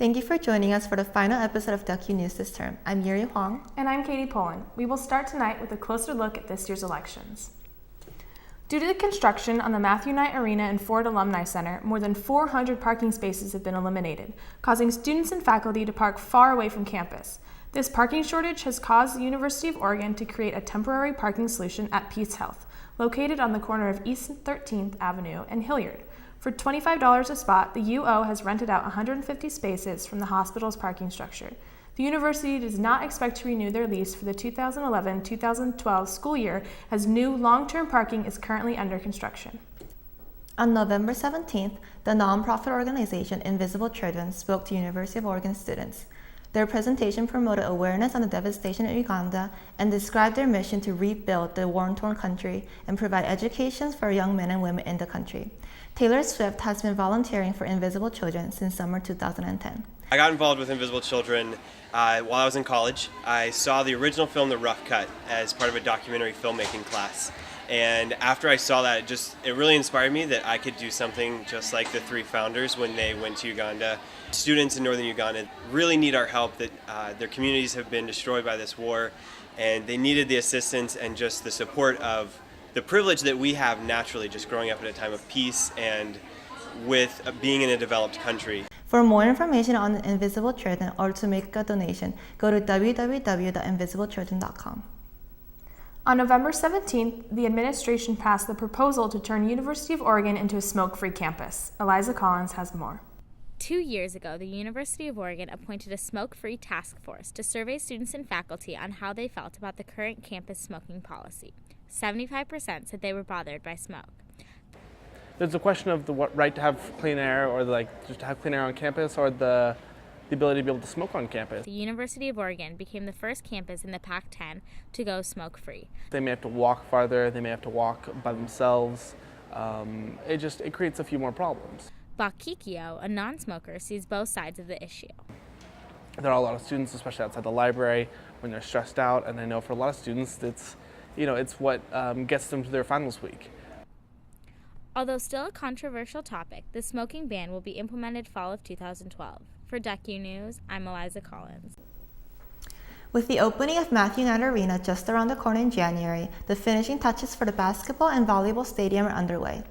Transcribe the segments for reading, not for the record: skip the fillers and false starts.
Thank you for joining us for the final episode of DuckU News this term. I'm Yuri Huang. And I'm Katie Poland. We will start tonight with a closer look at this year's elections. Due to the construction on the Matthew Knight Arena and Ford Alumni Center, more than 400 parking spaces have been eliminated, causing students and faculty to park far away from campus. This parking shortage has caused the University of Oregon to create a temporary parking solution at Peace Health, located on the corner of East 13th Avenue and Hilliard. For $25 a spot, the UO has rented out 150 spaces from the hospital's parking structure. The university does not expect to renew their lease for the 2011-2012 school year, as new long-term parking is currently under construction. On November 17th, the nonprofit organization Invisible Children spoke to University of Oregon students. Their presentation promoted awareness on the devastation in Uganda and described their mission to rebuild the war-torn country and provide education for young men and women in the country. Taylor Swift has been volunteering for Invisible Children since summer 2010. I got involved with Invisible Children while I was in college. I saw the original film, The Rough Cut, as part of a documentary filmmaking class. And after I saw that, it really inspired me that I could do something just like the three founders when they went to Uganda. Students in northern Uganda really need our help, that their communities have been destroyed by this war, and they needed the assistance and just the support of the privilege that we have naturally just growing up at a time of peace and with being in a developed country. For more information on Invisible Children or to make a donation, go to www.invisibleChildren.com. On November 17th, the administration passed the proposal to turn University of Oregon into a smoke-free campus. Eliza Collins has more. 2 years ago, the University of Oregon appointed a smoke-free task force to survey students and faculty on how they felt about the current campus smoking policy. 75% said they were bothered by smoke. There's a question of the right to have clean air, or just to have clean air on campus, or the ability to be able to smoke on campus. The University of Oregon became the first campus in the Pac-10 to go smoke-free. They may have to walk farther, they may have to walk by themselves. It creates a few more problems. Bakikio, a non-smoker, sees both sides of the issue. There are a lot of students, especially outside the library, when they're stressed out, and I know for a lot of students it's what gets them to their finals week. Although still a controversial topic, the smoking ban will be implemented fall of 2012. For DuckU News, I'm Eliza Collins. With the opening of Matthew Knight Arena just around the corner in January, the finishing touches for the basketball and volleyball stadium are underway.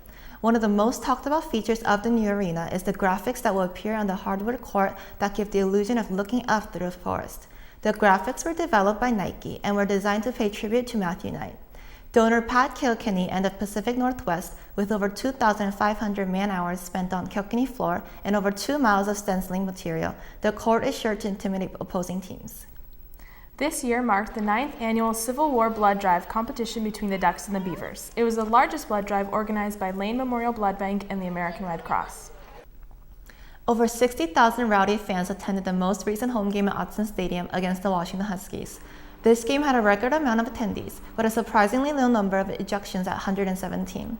One of the most talked about features of the new arena is the graphics that will appear on the hardwood court that give the illusion of looking up through the forest. The graphics were developed by Nike and were designed to pay tribute to Matthew Knight. Donor Pat Kilkenny and the Pacific Northwest, with over 2,500 man-hours spent on Kilkenny floor and over 2 miles of stenciling material, the court is sure to intimidate opposing teams. This year marked the 9th annual Civil War blood drive competition between the Ducks and the Beavers. It was the largest blood drive organized by Lane Memorial Blood Bank and the American Red Cross. Over 60,000 Rowdy fans attended the most recent home game at Autzen Stadium against the Washington Huskies. This game had a record amount of attendees, but a surprisingly low number of ejections at 117.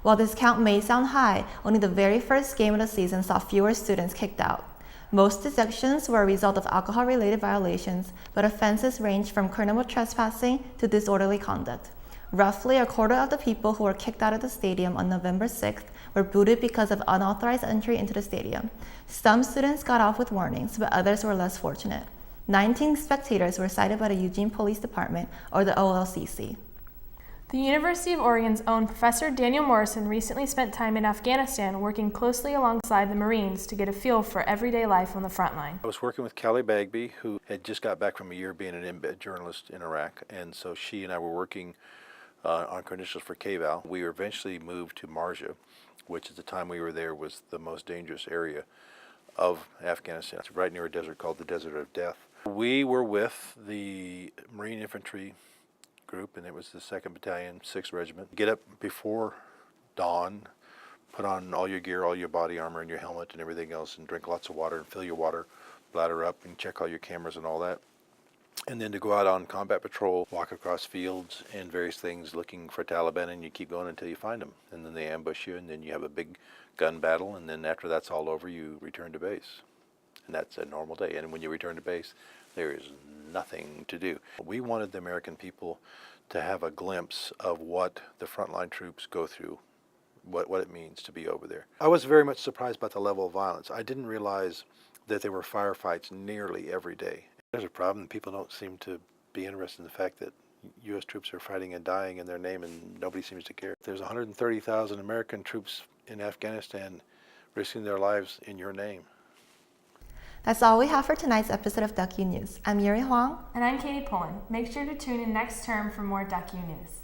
While this count may sound high, only the very first game of the season saw fewer students kicked out. Most ejections were a result of alcohol-related violations, but offenses ranged from criminal trespassing to disorderly conduct. Roughly a quarter of the people who were kicked out of the stadium on November 6th were booted because of unauthorized entry into the stadium. Some students got off with warnings, but others were less fortunate. 19 spectators were cited by the Eugene Police Department, or the OLCC. The University of Oregon's own Professor Daniel Morrison recently spent time in Afghanistan working closely alongside the Marines to get a feel for everyday life on the front line. I was working with Callie Bagby, who had just got back from a year being an embed journalist in Iraq, and so she and I were working on credentials for KVAL. We were eventually moved to Marja, which at the time we were there was the most dangerous area of Afghanistan. It's right near a desert called the Desert of Death. We were with the Marine Infantry group, and it was the 2nd Battalion, 6th Regiment. Get up before dawn, put on all your gear, all your body armor and your helmet and everything else, and drink lots of water and fill your water bladder up and check all your cameras and all that. And then to go out on combat patrol, walk across fields and various things looking for Taliban, and you keep going until you find them. And then they ambush you, and then you have a big gun battle, and then after that's all over, you return to base. And that's a normal day. And when you return to base, there is nothing to do. We wanted the American people to have a glimpse of what the frontline troops go through, what it means to be over there. I was very much surprised by the level of violence. I didn't realize that there were firefights nearly every day. There's a problem. People don't seem to be interested in the fact that U.S. troops are fighting and dying in their name, and nobody seems to care. There's 130,000 American troops in Afghanistan risking their lives in your name. That's all we have for tonight's episode of Duck U News. I'm Yuri Huang. And I'm Katie Pullen. Make sure to tune in next term for more Duck U News.